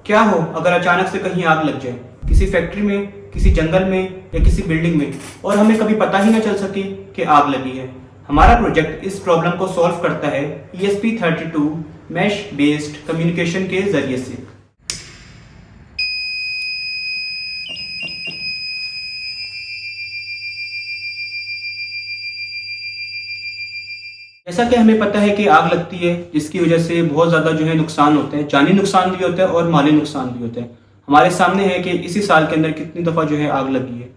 क्या हो अगर अचानक से कहीं आग लग जाए, किसी फैक्ट्री में, किसी जंगल में या किसी बिल्डिंग में, और हमें कभी पता ही ना चल सके कि आग लगी है। हमारा प्रोजेक्ट इस प्रॉब्लम को सॉल्व करता है ESP32 मैश बेस्ड कम्युनिकेशन के जरिए से। जैसा कि हमें पता है कि आग लगती है जिसकी वजह से बहुत ज़्यादा नुकसान होते हैं, जानी नुकसान भी होता है और माली नुकसान भी होता है। हमारे सामने है कि इसी साल के अंदर कितनी दफ़ा आग लगी है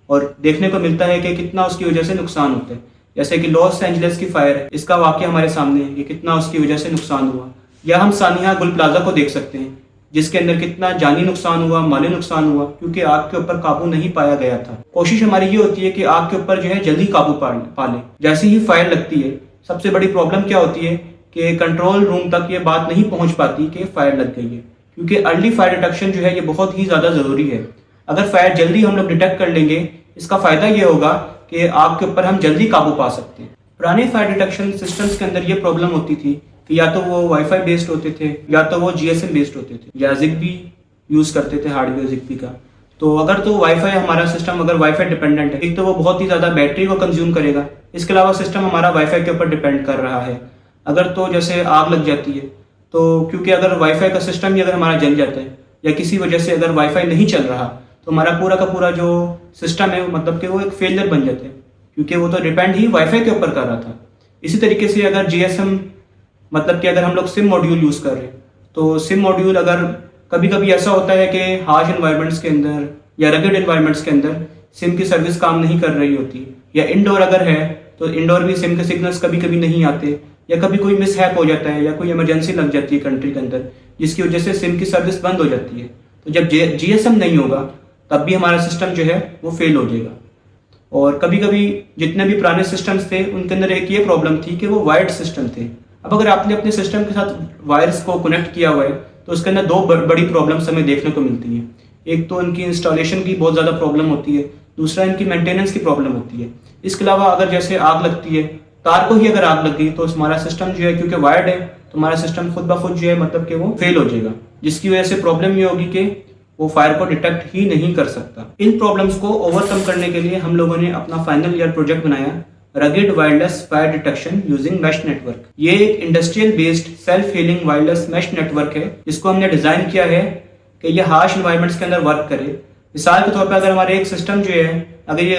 और देखने को मिलता है कि कितना उसकी वजह से नुकसान होता है। जैसे कि लॉस एंजलिस की फायर है, इसका वाक़या हमारे सामने है कि कितना उसकी वजह से नुकसान हुआ। या हम सानिया गुल प्लाजा को देख सकते हैं जिसके अंदर कितना जानी नुकसान हुआ, माली नुकसान हुआ, क्योंकि आग के ऊपर काबू नहीं पाया गया था। कोशिश हमारी ये होती है कि आग के ऊपर जल्दी काबू पा लें। जैसे ही फायर लगती है, सबसे बड़ी प्रॉब्लम क्या होती है कि कंट्रोल रूम तक ये बात नहीं पहुंच पाती कि फायर लग गई है, क्योंकि अर्ली फायर डिटेक्शन ये बहुत ही ज़्यादा ज़रूरी है। अगर फायर जल्दी हम लोग डिटेक्ट कर लेंगे, इसका फ़ायदा ये होगा कि आग के ऊपर हम जल्दी काबू पा सकते हैं। पुराने फायर डिटेक्शन सिस्टम्स के अंदर ये प्रॉब्लम होती थी कि या तो वो वाईफाई बेस्ड होते थे या तो वो GSM बेस्ड होते थे या ZigBee यूज़ करते थे, हार्डवेयर ZigBee का। तो अगर तो वाईफाई हमारा सिस्टम अगर वाईफाई डिपेंडेंट है, एक तो वो बहुत ही ज़्यादा बैटरी को कंज्यूम करेगा, इसके अलावा सिस्टम हमारा वाईफाई के ऊपर डिपेंड कर रहा है। अगर तो जैसे आग लग जाती है तो क्योंकि अगर वाईफाई का सिस्टम ही अगर हमारा जल जाता है या किसी वजह से अगर वाईफाई नहीं चल रहा तो हमारा पूरा का पूरा जो सिस्टम है मतलब कि वो एक फेलियर बन जाता है, क्योंकि वो तो डिपेंड ही वाईफाई के ऊपर कर रहा था। इसी तरीके से अगर GSM मतलब कि अगर हम लोग सिम मॉड्यूल यूज़ कर रहे हैं तो सिम मॉड्यूल अगर कभी कभी ऐसा होता है कि हार्श एनवायरनमेंट्स के अंदर या रगड एनवायरनमेंट्स के अंदर सिम की सर्विस काम नहीं कर रही होती, या इंडोर अगर है तो इंडोर भी सिम के सिग्नल्स कभी कभी नहीं आते, या कभी कोई मिस हैप हो जाता है या कोई इमरजेंसी लग जाती है कंट्री के अंदर जिसकी वजह से सिम की सर्विस बंद हो जाती है। तो जब GSM नहीं होगा तब भी हमारा सिस्टम वो फेल हो जाएगा। और कभी कभी जितने भी पुराने सिस्टम्स थे उनके अंदर एक ये प्रॉब्लम थी कि वो वायर्ड सिस्टम थे। अब अगर आपने अपने सिस्टम के साथ वायर्स को कनेक्ट किया हुआ है तो उसके अंदर दो बड़ी प्रॉब्लम्स हमें देखने को मिलती हैं। एक तो इनकी इंस्टॉलेशन की बहुत ज़्यादा प्रॉब्लम होती है, दूसरा इनकी मेंटेनेंस की प्रॉब्लम होती है। इसके अलावा अगर जैसे आग लगती है, तार को ही अगर आग लग गई तो हमारा सिस्टम क्योंकि वायर्ड है तो हमारा सिस्टम खुद ब खुद मतलब कि वो फेल हो जाएगा, जिसकी वजह से प्रॉब्लम ये होगी कि वो फायर को डिटेक्ट ही नहीं कर सकता। इन प्रॉब्लम्स को ओवरकम करने के लिए हम लोगों ने अपना फाइनल ईयर प्रोजेक्ट बनाया, rugged wireless fire detection using mesh network. ये एक industrial based self healing wireless mesh network है जिसको हमने डिजाइन किया है कि ये हार्श एनवायरनमेंट्स के अंदर वर्क करे। मिसाल के तौर पर अगर हमारे एक सिस्टम अगर ये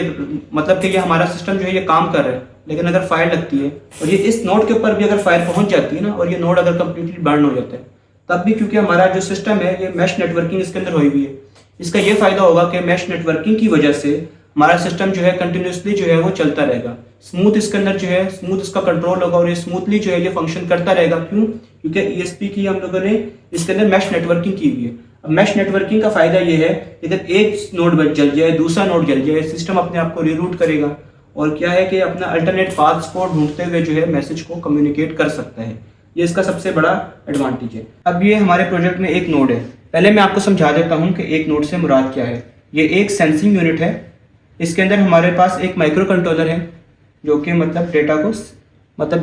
मतलब कि ये हमारा सिस्टम ये काम कर रहा है, लेकिन अगर फायर लगती है और ये इस नोड के ऊपर भी अगर फायर पहुंच जाती है ना और ये नोड अगर कंप्लीटली बर्न हो जाता है, तब भी क्योंकि हमारा जो सिस्टम है ये मैश नेटवर्किंग इसके अंदर हुई हुई है, इसका ये फायदा होगा कि मैश नेटवर्किंग की वजह से हमारा सिस्टम कंटिन्यूसली वो चलता रहेगा। स्मूथ इसके अंदर स्मूथ इसका कंट्रोल होगा और ये स्मूथली ये फंक्शन करता रहेगा। क्यों? क्योंकि ESP की हम लोगों ने इसके अंदर मैश नेटवर्किंग की हुई है। अब मैश नेटवर्किंग का फायदा ये है कि अगर एक नोड जल जाए, दूसरा नोड जल जाए, सिस्टम अपने आप को रीरूट करेगा और क्या है कि अपना अल्टरनेट पाथ्स को ढूंढते हुए मैसेज को कम्युनिकेट कर सकता है। ये इसका सबसे बड़ा एडवांटेज है। अब ये हमारे प्रोजेक्ट में एक नोड है। पहले मैं आपको समझा देता हूँ कि एक नोड से मुराद क्या है। ये एक सेंसिंग यूनिट है। इसके अंदर हमारे पास एक माइक्रो कंट्रोलर है जो कि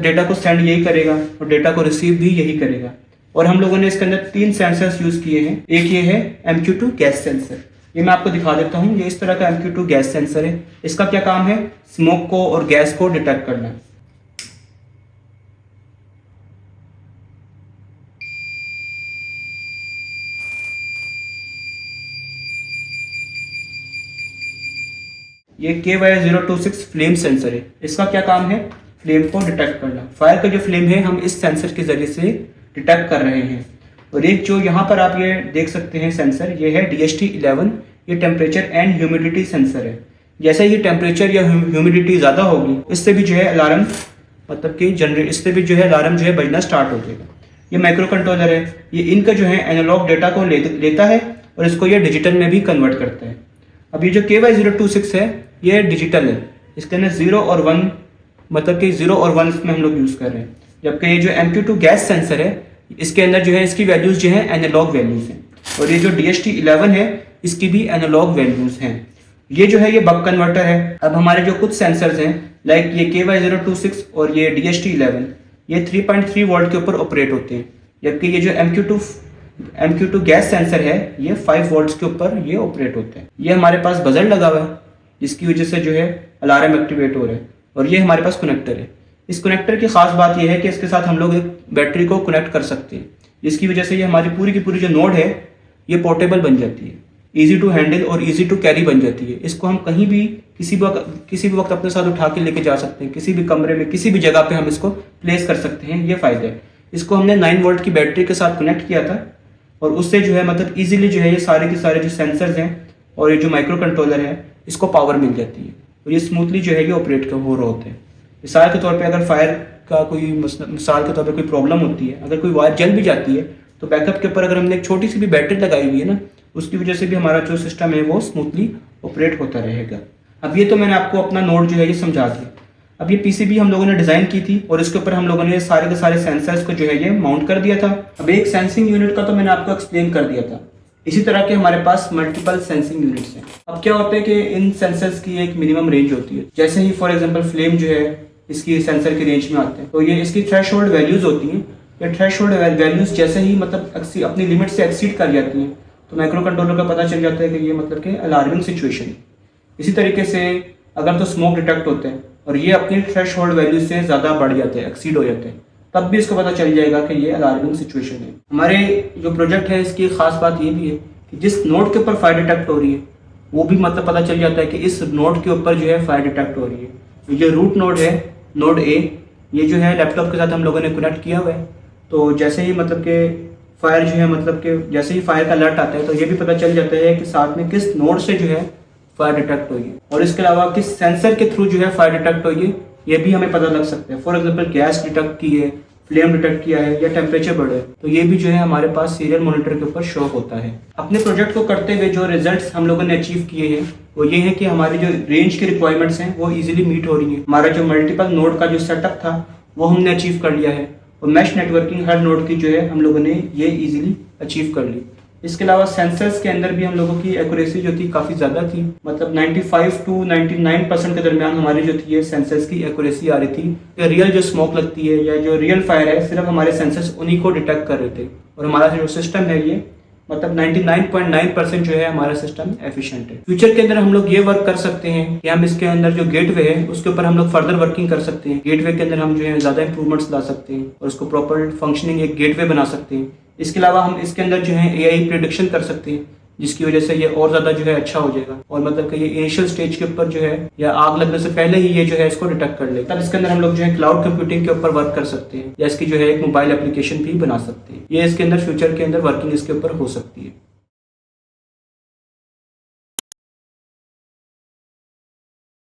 डेटा को सेंड यही करेगा और डेटा को रिसीव भी यही करेगा। और हम लोगों ने इसके अंदर 3 सेंसर्स यूज़ किए हैं। एक ये है MQ2 गैस सेंसर। ये मैं आपको दिखा देता हूँ। ये इस तरह का MQ2 गैस सेंसर है। इसका क्या काम है? स्मोक को और गैस को डिटेक्ट करना। ये KY026 फ्लेम सेंसर है। इसका क्या काम है? फ्लेम को डिटेक्ट करना। फायर का जो फ्लेम है हम इस सेंसर के जरिए से डिटेक्ट कर रहे हैं। और एक जो यहाँ पर आप ये देख सकते हैं सेंसर, ये है DHT11। ये टेम्परेचर एंड ह्यूमिडिटी सेंसर है। जैसे ये टेम्परेचर या ह्यूमिडिटी ज़्यादा होगी, इससे भी अलार्म इससे भी अलार्म बजना स्टार्ट हो जाएगा। ये माइक्रो कंट्रोलर है। ये इनका एनालॉग डेटा को लेता है और इसको ये डिजिटल में भी कन्वर्ट करता है। अब ये जो KY026 है ये डिजिटल है। इसके अंदर 0 और 1 0 और 1 इसमें हम लोग यूज़ कर रहे हैं। जबकि ये जो MQ2 गैस सेंसर है इसके अंदर इसकी वैल्यूज़ एनालॉग वैल्यूज़ हैं। और ये जो DHT11 है इसकी भी एनालॉग वैल्यूज़ हैं। ये ये बक कन्वर्टर है। अब हमारे जो कुछ सेंसर्स हैं लाइक ये KY026 और ये DHT11 ये 3.3 वोल्ट के ऊपर ऑपरेट होते हैं, जबकि ये जो MQ2 MQ2 गैस सेंसर है, ये 5 वोल्ट्स के ऊपर ये ऑपरेट होते हैं। ये हमारे पास बजर लगा हुआ है जिसकी वजह से जो है अलार्म एक्टिवेट हो रहा है, और ये हमारे पास कनेक्टर है। इस कनेक्टर की खास बात यह है कि इसके साथ हम लोग एक बैटरी को कनेक्ट कर सकते हैं, जिसकी वजह से ये हमारी पूरी की पूरी जो नोड है ये पोर्टेबल बन जाती है, ईजी टू हैंडल और ईजी टू कैरी बन जाती है। इसको हम कहीं भी किसी भी वक्त अपने साथ उठा के लेके जा सकते हैं, किसी भी कमरे में किसी भी जगह पे हम इसको प्लेस कर सकते हैं। ये फ़ायदा है। इसको हमने 9 वोल्ट की बैटरी के साथ कनेक्ट किया था, और उससे जो है मतलब ईजिली जो है ये सारे के सारे जो सेंसर्स हैं और ये जो माइक्रो कंट्रोलर है इसको पावर मिल जाती है, और ये स्मूथली जो है ये ऑपरेट हो रहे होते हैं। मिसाल के तौर पे अगर फायर का कोई मिसाल के तौर पे कोई प्रॉब्लम होती है, अगर कोई वायर जल भी जाती है, तो बैकअप के ऊपर अगर हमने एक छोटी सी भी बैटरी लगाई हुई है ना, उसकी वजह से भी हमारा जो सिस्टम है वो स्मूथली ऑपरेट होता रहेगा। अब ये तो मैंने आपको अपना नोड जो है ये समझा दिया। अब ये पीसीबी हम लोगों ने डिज़ाइन की थी, और इसके ऊपर हम लोगों ने सारे के सारे सेंसर्स को जो है ये माउंट कर दिया था। अब एक सेंसिंग यूनिट का तो मैंने आपको एक्सप्लेन कर दिया था। इसी तरह के हमारे पास मल्टीपल सेंसिंग यूनिट्स हैं। अब क्या होता है कि इन सेंसर्स की एक मिनिमम रेंज होती है। जैसे ही फॉर एग्जांपल फ्लेम जो है इसकी सेंसर की रेंज में आते हैं, तो ये इसकी थ्रेशोल्ड वैल्यूज होती हैं। ये थ्रेशोल्ड वैल्यूज जैसे ही मतलब अपनी लिमिट से एक्सीड कर जाती हैं, तो माइक्रो कंट्रोलर का पता चल जाता है कि ये मतलब कि अलार्मिंग सिचुएशन है। इसी तरीके से अगर तो स्मोक डिटेक्ट होते हैं और ये अपनी थ्रेशोल्ड वैल्यू से ज़्यादा बढ़ जाते हैं, एक्सीड हो जाते हैं, तब भी इसको पता चल जाएगा कि ये अलार्मिंग सिचुएशन है। हमारे जो प्रोजेक्ट है इसकी खास बात ये भी है कि जिस नोड के ऊपर फायर डिटेक्ट हो रही है वो भी मतलब पता चल जाता है कि इस नोड के ऊपर जो है फायर डिटेक्ट हो रही है। ये जो रूट नोड है, नोड ए, ये जो है लैपटॉप के साथ हम लोगों ने कनेक्ट किया हुआ है। तो जैसे ही मतलब कि फायर जो है मतलब कि जैसे ही फायर का अलर्ट आता है, तो ये भी पता चल जाता है कि साथ में किस नोड से जो है फायर डिटेक्ट हुई है, और इसके अलावा किस सेंसर के थ्रू जो है फायर डिटेक्ट हुई है ये भी हमें पता लग सकता है। फॉर एग्जांपल गैस डिटेक्ट की है, फ्लेम डिटेक्ट किया है, या टेम्परेचर बढ़े है, तो ये भी जो है हमारे पास सीरियल मॉनिटर के ऊपर शो होता है। अपने प्रोजेक्ट को करते हुए जो रिजल्ट्स हम लोगों ने अचीव किए हैं वो ये है कि हमारी जो रेंज की रिक्वायरमेंट्स हैं वो इजीली मीट हो रही है। हमारा जो मल्टीपल नोड का जो सेटअप था वो हमने अचीव कर लिया है, और मैश नेटवर्किंग हर नोड की जो है हम लोगों ने ये इजीली अचीव कर ली। इसके अलावा सेंसर्स के अंदर भी हम लोगों की एक्यूरेसी जो थी काफ़ी ज़्यादा थी, मतलब 95 to 99% के दरमियान हमारी जो थी ये सेंसर्स की एक्यूरेसी आ रही थी। रियल जो स्मोक लगती है या जो रियल फायर है, सिर्फ हमारे सेंसर्स उन्हीं को डिटेक्ट कर रहे थे, और हमारा जो सिस्टम है ये मतलब 99.9% जो है हमारा सिस्टम एफिशिएंट है। फ्यूचर के अंदर हम लोग ये वर्क कर सकते हैं कि हम इसके अंदर जो गेटवे है उसके ऊपर हम लोग फर्दर वर्किंग कर सकते हैं। गेटवे के अंदर हम जो है ज़्यादा इंप्रूवमेंट्स ला सकते हैं और उसको प्रॉपर फंक्शनिंग एक गेटवे बना सकते हैं। इसके अलावा हम इसके अंदर जो है AI प्रेडिक्शन कर सकते हैं, जिसकी वजह से ये और ज़्यादा जो है अच्छा हो जाएगा, और मतलब कि ये इनिशियल स्टेज के ऊपर जो है या आग लगने से पहले ही ये जो है इसको डिटेक्ट कर ले। तब इसके अंदर हम लोग जो है क्लाउड कंप्यूटिंग के ऊपर वर्क कर सकते हैं, या इसकी जो है एक मोबाइल एप्लीकेशन भी बना सकते हैं। ये इसके अंदर फ्यूचर के अंदर वर्किंग इसके ऊपर हो सकती है।